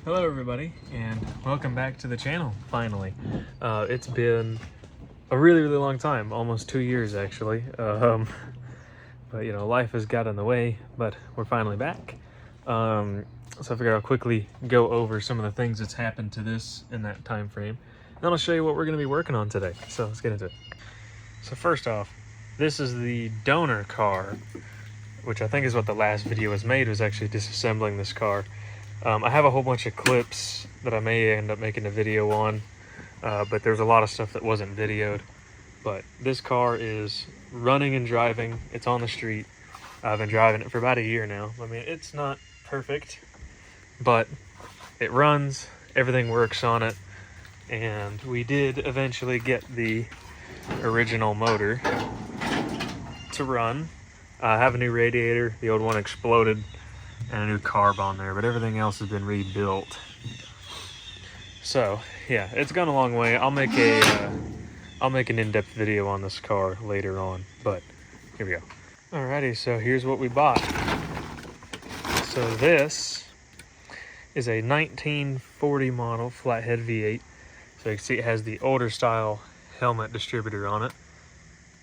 Hello everybody, and welcome back to the channel, finally. It's been a really long time, almost 2 years actually. But you know, life has got in the way, but we're finally back. So I figured I'll quickly go over some of the things that's happened to this in that time frame. Then I'll show you what we're gonna be working on today. So let's get into it. So first off, this is the donor car, which I think is what the last video was made, was actually disassembling this car. I have a whole bunch of clips that I may end up making a video on, but there's a lot of stuff that wasn't videoed. But this car is running and driving. It's on the street. I've been driving it for about a year now. I mean, it's not perfect, but it runs, everything works on it, and we did eventually get the original motor to run. I have a new radiator. The old one exploded, and a new carb on there, but everything else has been rebuilt. So yeah, it's gone a long way. I'll make an in-depth video on this car later on, but here we go. Alrighty, so here's what we bought. So this is a 1940 model flathead V8. So you can see it has the older style helmet distributor on it.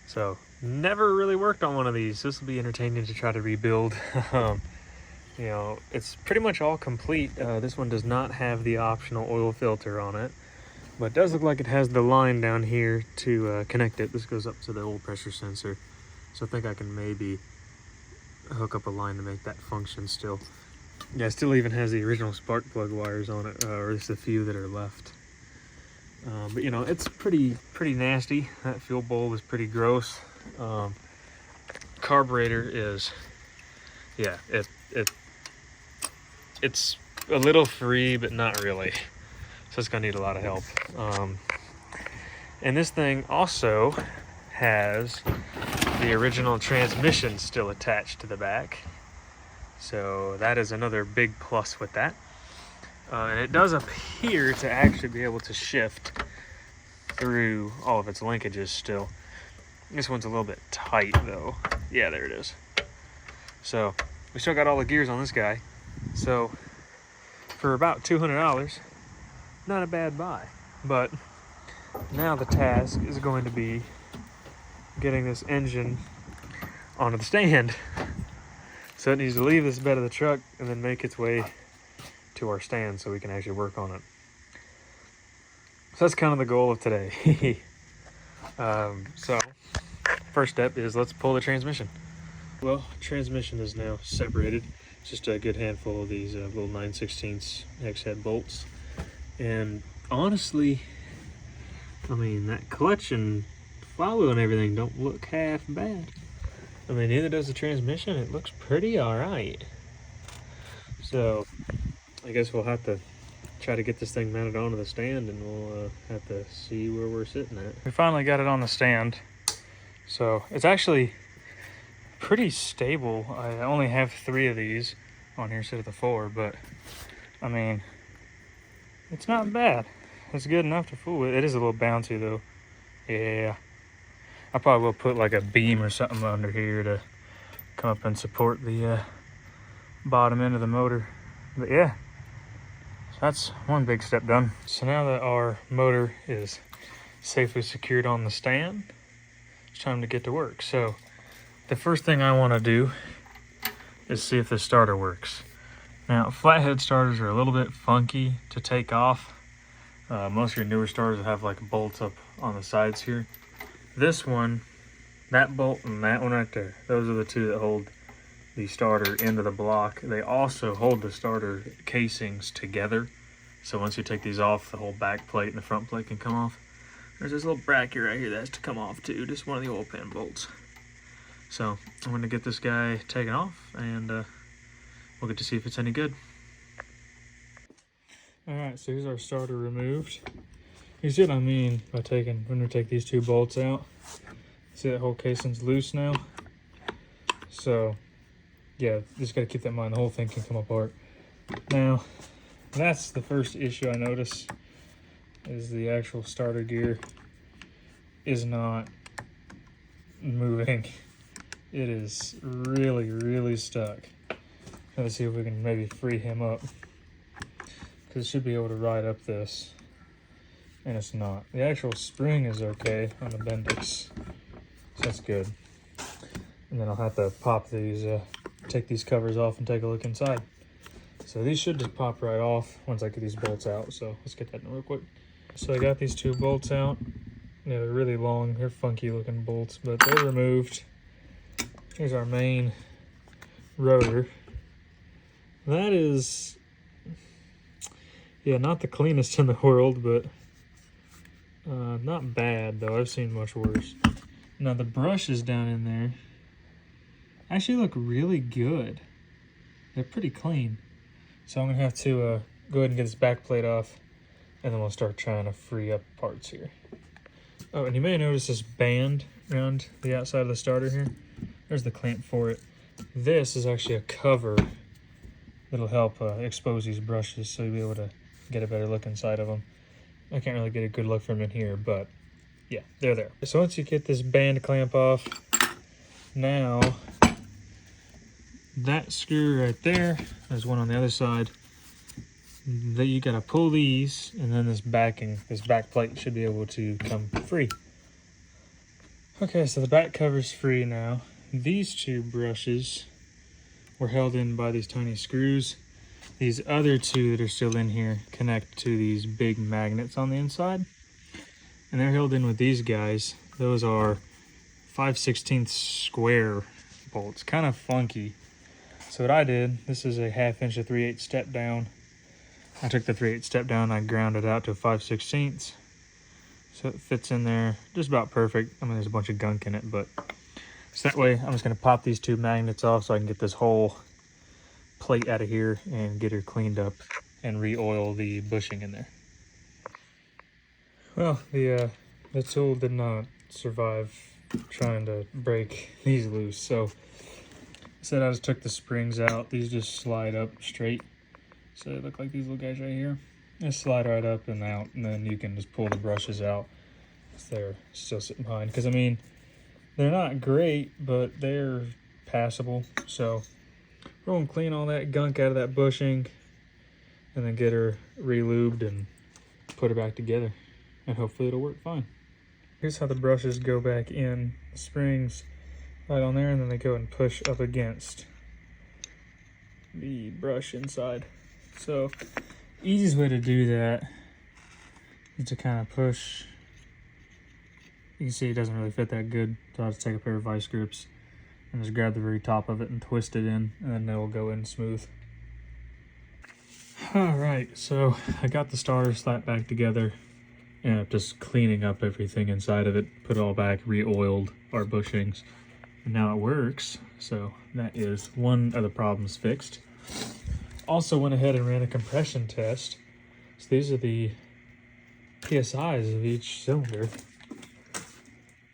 So never really worked on one of these. This will be entertaining to try to rebuild. You know, it's pretty much all complete. This one does not have the optional oil filter on it, but it does look like it has the line down here to connect it. This goes up to the oil pressure sensor, so I think I can maybe hook up a line to make that function still. Yeah, it still even has the original spark plug wires on it, or just a few that are left. But you know, it's pretty nasty. That fuel bowl is pretty gross. Carburetor is, yeah, it's a little free, but not really. So it's gonna need a lot of help. And this thing also has the original transmission still attached to the back. So that is another big plus with that. And it does appear to actually be able to shift through all of its linkages still. This one's a little bit tight though. Yeah, there it is. So we still got all the gears on this guy. So for about $200, not a bad buy. But now the task is going to be getting this engine onto the stand. So it needs to leave this bed of the truck and then make its way to our stand so we can actually work on it. So that's kind of the goal of today. So first step is let's pull the transmission. Well, transmission is now separated. It's just a good handful of these little 9/16 hex head bolts. And honestly, I mean, that clutch and follow and everything don't look half bad. I mean, neither does the transmission. It looks pretty all right. So I guess we'll have to try to get this thing mounted onto the stand, and we'll have to see where we're sitting at. We finally got it on the stand. So it's actually pretty stable. I only have 3 of these on here instead of the 4, but I mean, it's not bad. It's good enough to fool with. It is a little bouncy though. Yeah, I probably will put like a beam or something under here to come up and support the bottom end of the motor. But yeah, so that's one big step done. So now that our motor is safely secured on the stand, it's time to get to work. So the first thing I want to do is see if the starter works. Now, flathead starters are a little bit funky to take off. Most of your newer starters have like bolts up on the sides here. This one, that bolt and that one right there, those are the 2 that hold the starter into the block. They also hold the starter casings together. So once you take these off, the whole back plate and the front plate can come off. There's this little bracket right here that has to come off too, just one of the oil pan bolts. So I'm going to get this guy taken off, and we'll get to see if it's any good. Alright, so here's our starter removed. You see what I mean by when we take these 2 bolts out. See that whole casing's loose now? So yeah, just got to keep that in mind. The whole thing can come apart. Now, that's the first issue I notice, is the actual starter gear is not moving. It is really stuck. Let's see if we can maybe free him up. because it should be able to ride up this, and it's not. The actual spring is okay on the Bendix, so that's good. And then I'll have to pop these, take these covers off and take a look inside. So these should just pop right off once I get these bolts out. So let's get that in real quick. So I got these two bolts out. Yeah, they're really long. They're funky looking bolts, but they're removed. Here's our main rotor. That is, yeah, not the cleanest in the world, but not bad though. I've seen much worse. Now the brushes down in there actually look really good. They're pretty clean. So I'm gonna have to go ahead and get this back plate off, and then we'll start trying to free up parts here. Oh, and you may notice this band around the outside of the starter here. There's the clamp for it. This is actually a cover that'll help expose these brushes so you'll be able to get a better look inside of them. I can't really get a good look from in here, but yeah, they're there. So once you get this band clamp off, now that screw right there, there's one on the other side, that you gotta pull these, and then this back plate should be able to come free. Okay, so the back cover's free now. These two brushes were held in by these tiny screws. These other two that are still in here connect to these big magnets on the inside, and they're held in with these guys. Those are 5/16 square bolts, kind of funky. So what I did, this is a 1/2 inch to 3/8 step down. I took the 3/8 step down, I ground it out to 5/16, so it fits in there just about perfect. I mean, there's a bunch of gunk in it, but so that way I'm just gonna pop these two magnets off so I can get this whole plate out of here and get her cleaned up and re-oil the bushing in there. Well, the tool did not survive trying to break these loose, so instead I just took the springs out. These just slide up straight. So they look like these little guys right here. They slide right up and out, and then you can just pull the brushes out if they're still sitting behind. Because I mean, they're not great, but they're passable. So we're gonna clean all that gunk out of that bushing and then get her re-lubed and put her back together. And hopefully it'll work fine. Here's how the brushes go back in. The springs right on there, and then they go and push up against the brush inside. So easiest way to do that is to kind of push. You can see it doesn't really fit that good, so I'll just take a pair of vice grips and just grab the very top of it and twist it in, and then it'll go in smooth. Alright, so I got the starter slapped back together, and I'm just cleaning up everything inside of it, put it all back, re-oiled our bushings, and now it works. So that is one of the problems fixed. Also went ahead and ran a compression test. So these are the PSIs of each cylinder,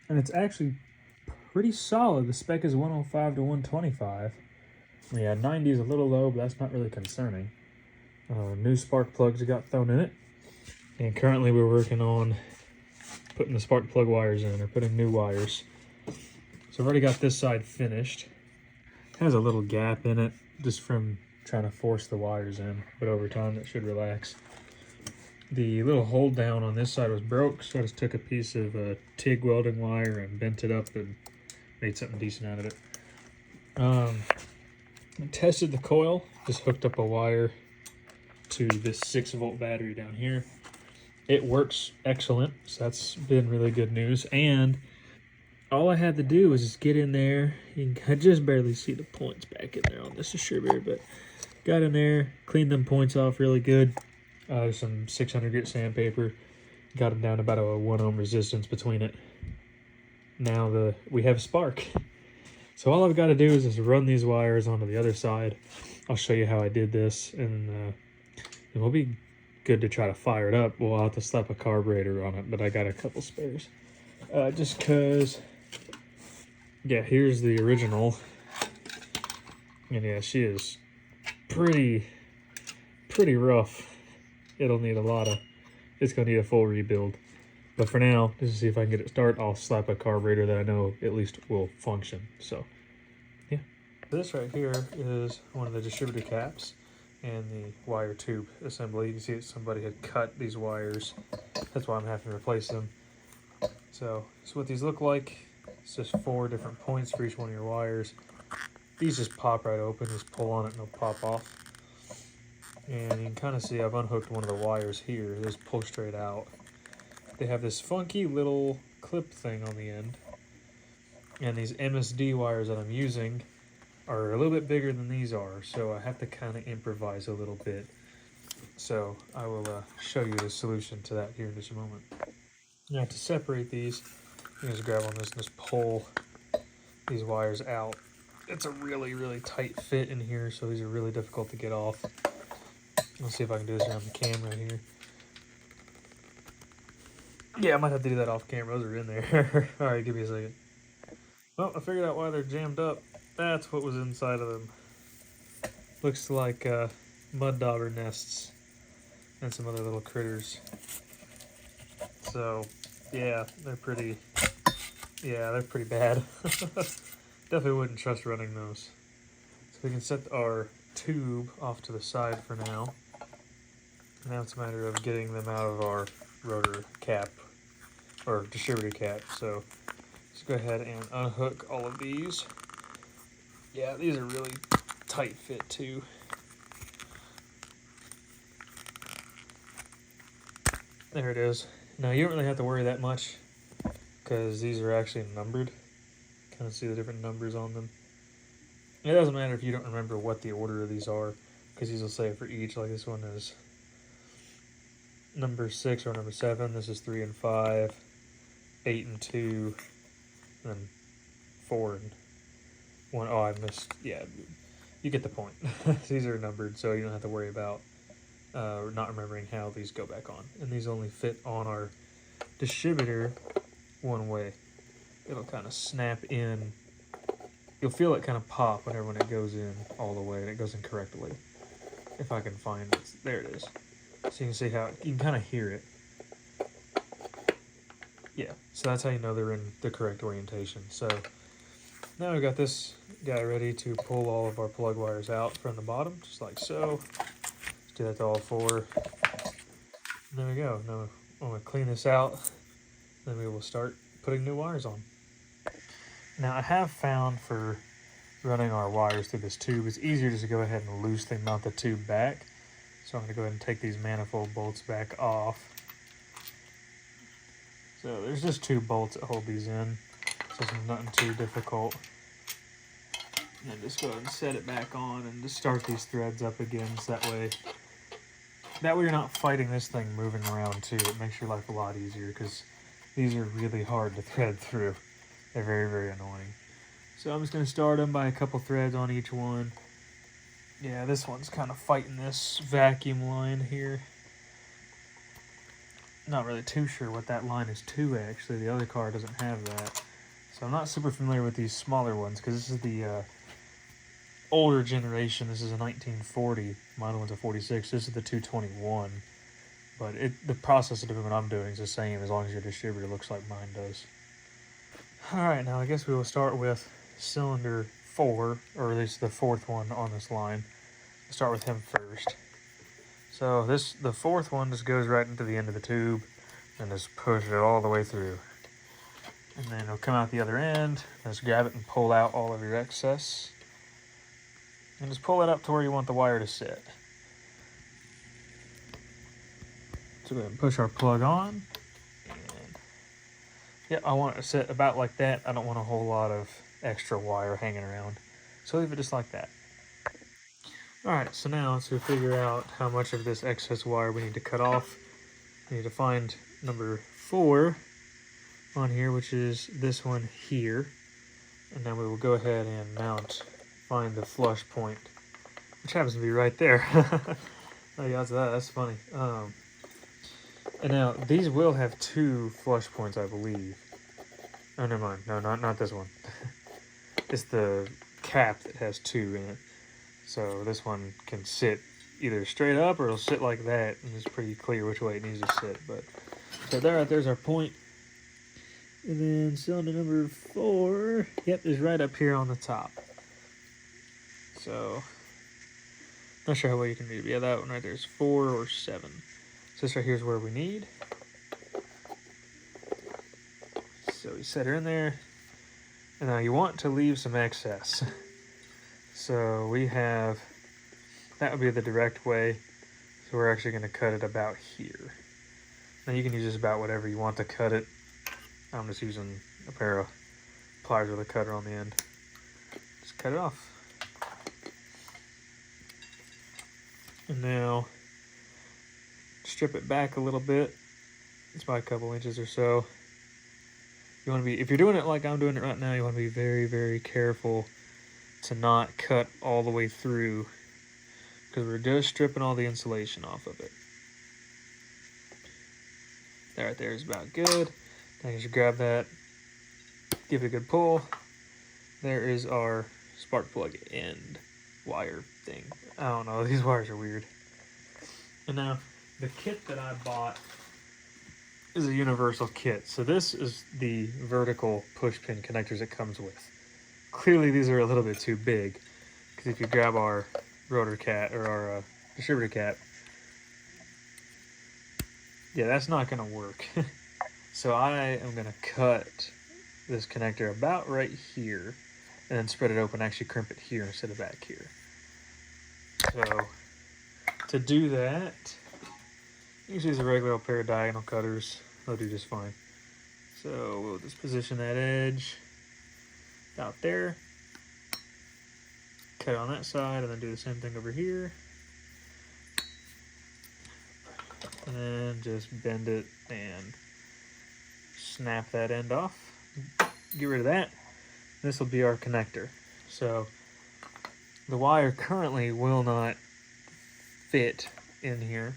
and it's actually pretty solid. The spec is 105 to 125. Yeah, 90 is a little low, but that's not really concerning. New spark plugs got thrown in it, and currently we're working on putting the spark plug wires in, or putting new wires. So I've already got this side finished. It has a little gap in it just from trying to force the wires in, but over time that should relax. The little hold down on this side was broke, so I just took a piece of TIG welding wire and bent it up and made something decent out of it. I tested the coil, just hooked up a wire to this 6-volt battery down here. It works excellent, so that's been really good news. And all I had to do was just get in there. You can just barely see the points back in there on this distributor, but got in there, cleaned them points off really good. Some 600 grit sandpaper, got them down to about a 1 ohm resistance between it. Now we have spark. So all I've got to do is just run these wires onto the other side. I'll show you how I did this, and it will be good to try to fire it up. We'll have to slap a carburetor on it, but I got a couple spares. Just cause, yeah, here's the original. And yeah, she is pretty rough. It'll need it's gonna need a full rebuild. But for now, just to see if I can get it started, I'll slap a carburetor that I know at least will function. So, yeah. This right here is one of the distributor caps. and the wire tube assembly. You can see that somebody had cut these wires. That's why I'm having to replace them. So that's what these look like. It's just 4 different points for each one of your wires. These just pop right open. Just pull on it and they'll pop off. And you can kind of see I've unhooked one of the wires here. They just pull straight out. They have this funky little clip thing on the end. And these MSD wires that I'm using are a little bit bigger than these are, so I have to kind of improvise a little bit. So I will show you the solution to that here in just a moment. Now to separate these, you just grab on this and just pull these wires out. It's a really, really tight fit in here, so these are really difficult to get off. Let's see if I can do this around the camera here. Yeah, I might have to do that off camera. Those are in there. All right, give me a second. Well, I figured out why they're jammed up. That's what was inside of them. Looks like mud dauber nests and some other little critters. So, yeah, they're pretty bad. Definitely wouldn't trust running those. So we can set our tube off to the side for now. Now it's a matter of getting them out of our rotor cap, or distributor cap. So let's go ahead and unhook all of these. Yeah, these are really tight fit too. There it is. Now you don't really have to worry that much because these are actually numbered. Kind of see the different numbers on them. It doesn't matter if you don't remember what the order of these are, because these will say for each. Like this one is number 6 or number 7. This is 3 and 5, 8 and 2, and then 4 and 1. Oh, I missed. Yeah, you get the point. These are numbered, so you don't have to worry about not remembering how these go back on. And these only fit on our distributor one way. It'll kind of snap in. You'll feel it kind of pop whenever when it goes in all the way, and it goes in correctly. If I can find it. There it is. So you can see how, you can kind of hear it. Yeah, so that's how you know they're in the correct orientation. So now we've got this guy ready to pull all of our plug wires out from the bottom, just like so. Let's do that to all 4. And there we go. Now I'm going to clean this out, then we will start putting new wires on. Now I have found for running our wires through this tube, it's easier just to go ahead and loosely mount the tube back. So I'm going to go ahead and take these manifold bolts back off. So there's just 2 bolts that hold these in, so it's nothing too difficult. And just go ahead and set it back on and just start these threads up again, so that way you're not fighting this thing moving around too. It makes your life a lot easier because these are really hard to thread through. They're very, very annoying. So I'm just going to start them by a couple threads on each one. Yeah, this one's kind of fighting this vacuum line here. Not really too sure what that line is to, actually. The other car doesn't have that. So I'm not super familiar with these smaller ones, because this is the older generation. This is a 1940. Mine one's a 46. This is the 221. But the process of doing what I'm doing is the same as long as your distributor looks like mine does. Alright, now I guess we will start with cylinder 4, or at least the 4th one on this line. We'll start with him first. So the 4th one just goes right into the end of the tube and just push it all the way through. And then it'll come out the other end, just grab it and pull out all of your excess. And just pull it up to where you want the wire to sit. So go ahead and push our plug on. And yeah, I want it to sit about like that. I don't want a whole lot of extra wire hanging around. So leave it just like that. Alright, so now to figure out how much of this excess wire we need to cut off, we need to find number 4 on here, which is this one here. And then we will go ahead and find the flush point, which happens to be right there. Oh yeah, that's funny. And now, these will have 2 flush points, I believe. Oh, never mind. No, not this one. It's the cap that has 2 in it. So this one can sit either straight up or it'll sit like that, and it's pretty clear which way it needs to sit. But so there's our point. And then cylinder number 4, yep, is right up here on the top. So Not sure how well you can read it. Yeah, that one right there is 4 or 7. So this right here is where we need. So we set her in there. And now you want to leave some excess. So we have, that would be the direct way. So we're actually going to cut it about here. Now you can use just about whatever you want to cut it. I'm just using a pair of pliers with a cutter on the end. Just cut it off. And now strip it back a little bit. It's about a couple inches or so. You want to be, if you're doing it like I'm doing it right now, you want to be very, very careful to not cut all the way through, because we're just stripping all the insulation off of it. That right there is about good. Now you just grab that, give it a good pull. There is our spark plug end wire thing. I don't know, these wires are weird. And now the kit that I bought is a universal kit. So this is the vertical push pin connectors it comes with. Clearly these are a little bit too big, because if you grab our rotor cap or our distributor cap, yeah, that's not going to work. So I am going to cut this connector about right here and then spread it open, actually crimp it here instead of back here. So to do that, you can use a regular old pair of diagonal cutters. They'll do just fine. So we'll just position that edge out there, cut on that side, and then do the same thing over here. And then just bend it and snap that end off. Get rid of that. This will be our connector. So the wire currently will not fit in here.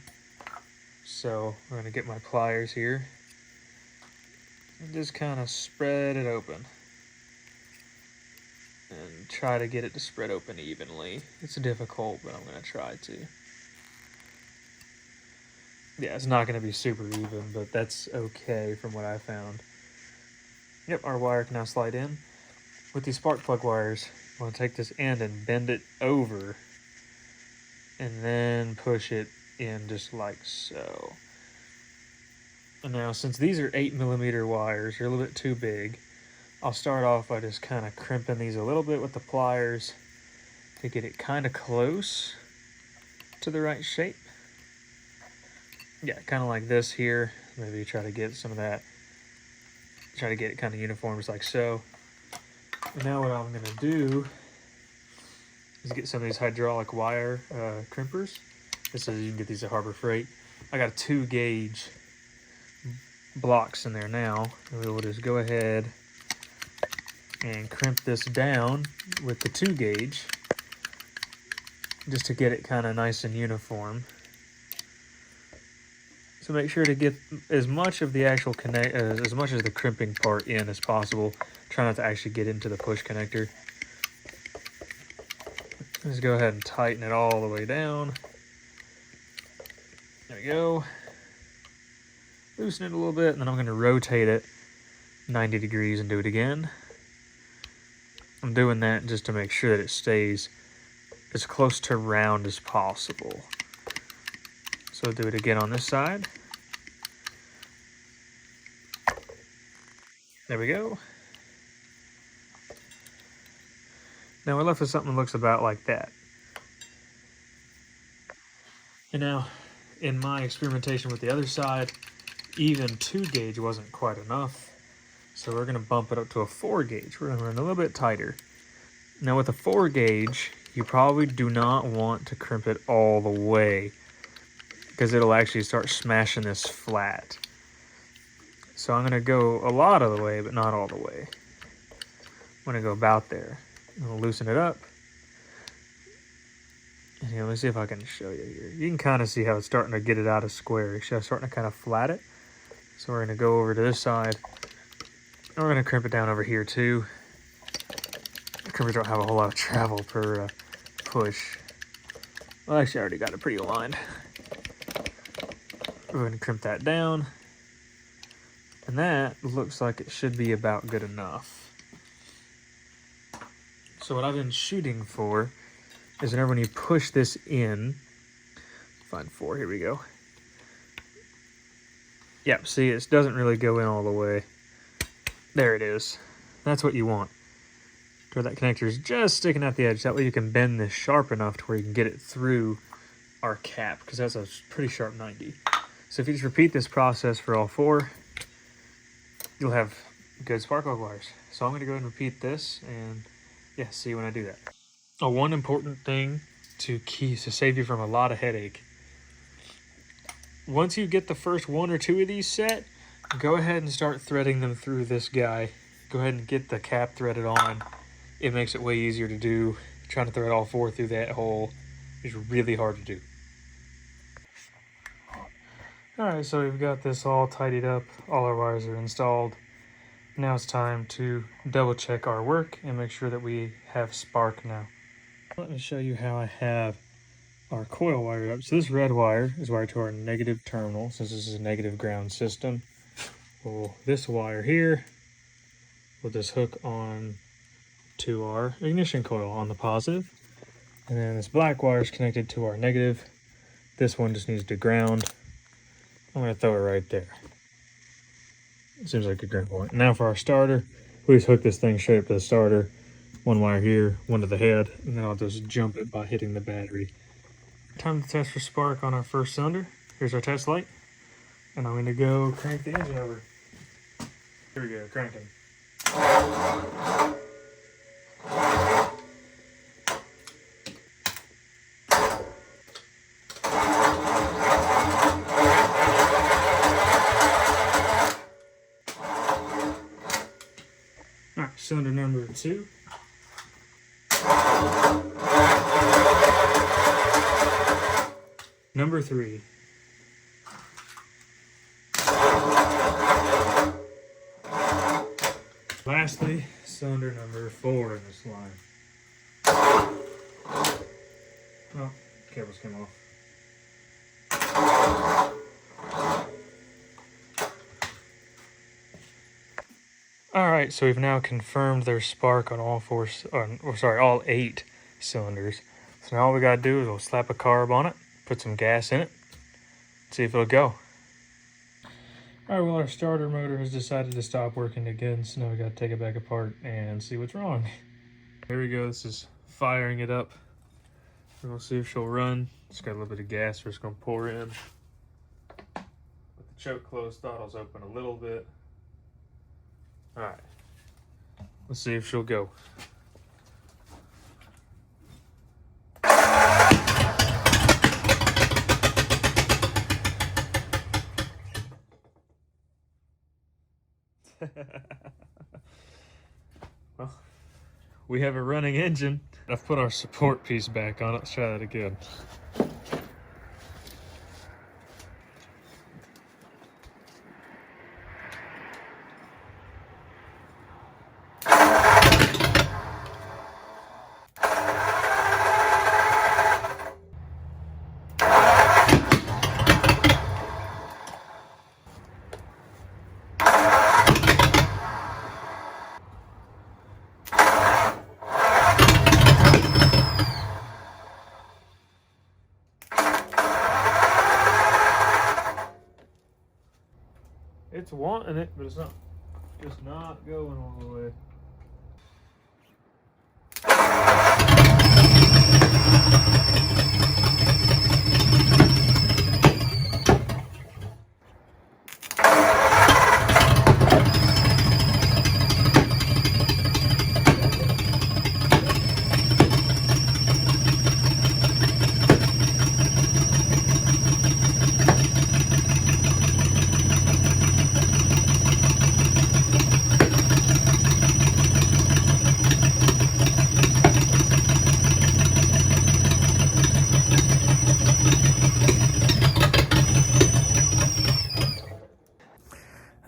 So I'm going to get my pliers here and just kind of spread it open. And try to get it to spread open evenly. It's difficult, but I'm going to try to. Yeah, it's not going to be super even, but that's okay from what I found. Yep, our wire can now slide in. With these spark plug wires, I'm going to take this end and bend it over and then push it in just like so. And now, since these are 8mm wires, they're a little bit too big, I'll start off by just kind of crimping these a little bit with the pliers to get it kind of close to the right shape. Yeah, kind of like this here. Maybe try to get some of that, try to get it kind of uniform, just like so. And now what I'm going to do is get some of these hydraulic wire crimpers. This is, you can get these at Harbor Freight. I got a 2-gauge blocks in there now. And we will just go ahead and crimp this down with the 2-gauge just to get it kind of nice and uniform. So make sure to get as much of the actual as much as the crimping part in as possible. Try not to actually get into the push connector. Just go ahead and tighten it all the way down. There we go. Loosen it a little bit, and then I'm going to rotate it 90 degrees and do it again. I'm doing that just to make sure that it stays as close to round as possible. So do it again on this side. There we go. Now we're left with something that looks about like that. And now, in my experimentation with the other side, even 2-gauge wasn't quite enough. So we're going to bump it up to a 4-gauge. We're going to run a little bit tighter. Now with a 4-gauge, you probably do not want to crimp it all the way, because it'll actually start smashing this flat. So I'm going to go a lot of the way, but not all the way. I'm going to go about there. I'll loosen it up. And here, let me see if I can show you here. You can kind of see how it's starting to get it out of square. It's starting to kind of flat it. So we're going to go over to this side. And we're going to crimp it down over here too. The crimpers don't have a whole lot of travel per push. Well, actually, I already got it pretty aligned. We're going to crimp that down. And that looks like it should be about good enough. So what I've been shooting for is whenever when you push this in, find 4, here we go. Yep, see, it doesn't really go in all the way. There it is. That's what you want. Where that connector is just sticking out the edge. That way you can bend this sharp enough to where you can get it through our cap, because that's a pretty sharp 90. So if you just repeat this process for all 4, you'll have good spark plug wires. So I'm going to go ahead and repeat this, and yeah, see when I do that. One important thing to save you from a lot of headache. Once you get the first 1 or 2 of these set, go ahead and start threading them through this guy. Go ahead and get the cap threaded on. It makes it way easier to do. Trying to thread all 4 through that hole is really hard to do. Alright, so we've got this all tidied up. All our wires are installed. Now it's time to double check our work and make sure that we have spark now. Let me show you how I have our coil wired up. So this red wire is wired to our negative terminal, since this is a negative ground system. Well, this wire here will just hook on to our ignition coil on the positive. And then this black wire is connected to our negative. This one just needs to ground. I'm going to throw it right there. It seems like a great point. Now for our starter, we just hook this thing straight up to the starter. 1 wire here, 1 to the head, and then I'll just jump it by hitting the battery. Time to test for spark on our first cylinder. Here's our test light. And I'm going to go crank the engine over. Here we go, cranking. Alright, cylinder number 2. Number 3. Lastly, cylinder number 4 in this line. Oh, cables came off. Alright, so we've now confirmed there's spark on all 8 cylinders. So now all we gotta do is we'll slap a carb on it, put some gas in it, see if it'll go. Alright, well, our starter motor has decided to stop working again, so now we gotta take it back apart and see what's wrong. Here we go, this is firing it up. We're gonna see if she'll run. Just got a little bit of gas we're just gonna pour in. With the choke closed, throttle's open a little bit. Alright, let's see if she'll go. Well, we have a running engine. I've put our support piece back on it. Let's try that again. It's wanting it, but it's not, just not going all the way.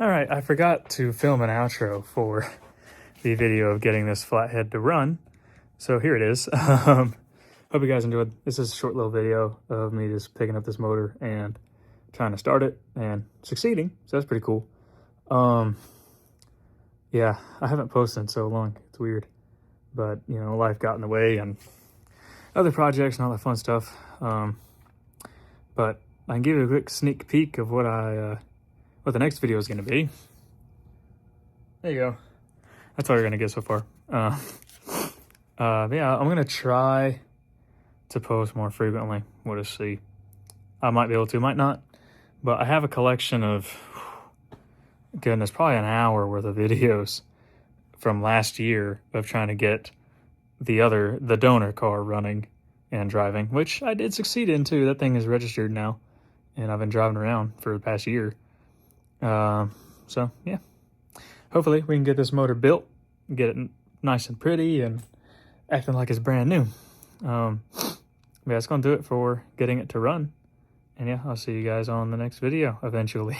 Alright, I forgot to film an outro for the video of getting this flathead to run. So here it is. Hope you guys enjoyed. This is a short little video of me just picking up this motor and trying to start it and succeeding. So that's pretty cool. Yeah, I haven't posted in so long. It's weird. But, you know, life got in the way and other projects and all that fun stuff. But I can give you a quick sneak peek of what what the next video is going to be. There you go. That's all you're going to get so far. Yeah, I'm going to try to post more frequently. We'll just see. I might be able to, might not. But I have a collection of, goodness, probably an hour worth of videos from last year of trying to get the donor car running and driving, which I did succeed in too. That thing is registered now, and I've been driving around for the past year. So yeah, hopefully we can get this motor built, get it nice and pretty and acting like it's brand new. Yeah, that's gonna do it for getting it to run. And yeah, I'll see you guys on the next video eventually.